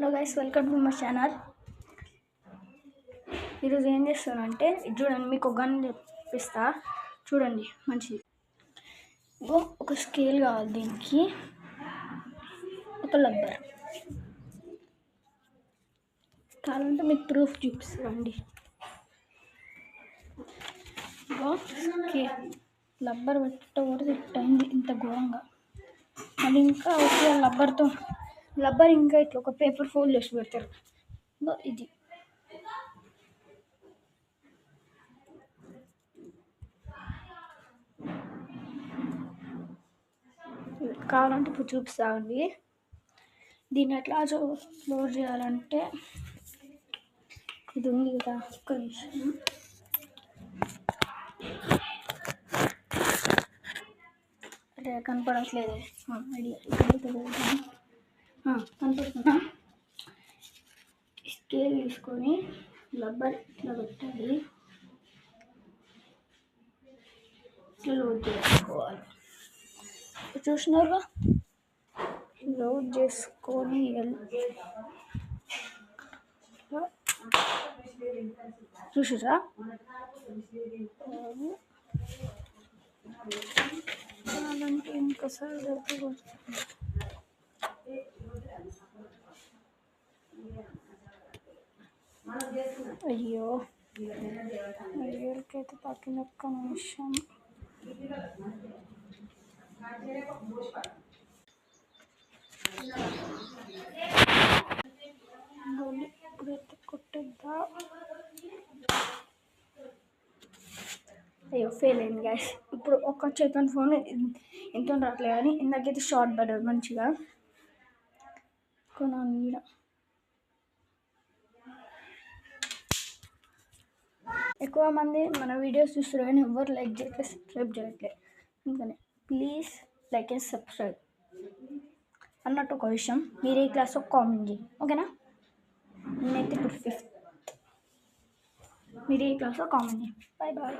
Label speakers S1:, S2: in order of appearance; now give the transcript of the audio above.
S1: Hello guys, welcome to my channel. ఈరోజు ఏం చేస్తానంటే చూడండి, మీకు ఒక గన్ తెప్పిస్తా. చూడండి మంచిది. ఒక స్కేల్ కావాలి, దీనికి ఒక లబ్బర్ కావాలంటే మీకు ప్రూఫ్ చూపిస్తానండి. లబ్బర్ పెట్టకూడదు, ఇట్టయింది ఇంత ఘోరంగా. అది ఇంకా ఒక లబ్బర్ ఇంకా ఇట్లా ఒక పేపర్ ఫోల్డ్ చేసి పెడతారు. ఇది కావాలంటే ఇప్పుడు చూపిస్తామండి. దీన్ని ఎట్లా లోడ్ చేయాలంటే ఇది ఉంది కదా, ఒక్క నిమిషం. అంటే కనపడట్లేదు, ఐడియా కనపడుతున్నా. స్కేల్ తీసుకొని రబ్బర్ ఇట్లా పెట్టాలి, ఇట్లా లోడ్ చేసుకోవాలి. చూసినారుగా, లోడ్ చేసుకొని చూసారా. అలాంటి ఇంకోసారి అయ్యో రియల్కైతే పక్కన ఒక్క నిమిషం. ఇప్పుడైతే కొట్టేద్దా. అయ్యో ఫెయిల్ అయింది గ్యాస్. ఇప్పుడు ఒక్క చేతుని ఫోన్ ఎంత రావట్లేదు, కానీ ఇందాకైతే షార్ట్ పడ్డది మంచిగా. కొనాలి మీద ఎక్కువ మంది మన వీడియోస్ చూస్తారు, కానీ ఎవరు లైక్ చేయట్లేదు, సబ్స్క్రైబ్ చేయట్లేదు. అందుకని ప్లీజ్ లైక్ అండ్ సబ్స్క్రైబ్. అన్నట్టు ఒక విషయం, మీరు ఏ క్లాస్లో కామెంట్ చేయండి, ఓకేనా? నేనైతే ఇప్పుడు 5th. మీరు ఏ క్లాస్లో కామెంట్ చేయండి. Bye bye.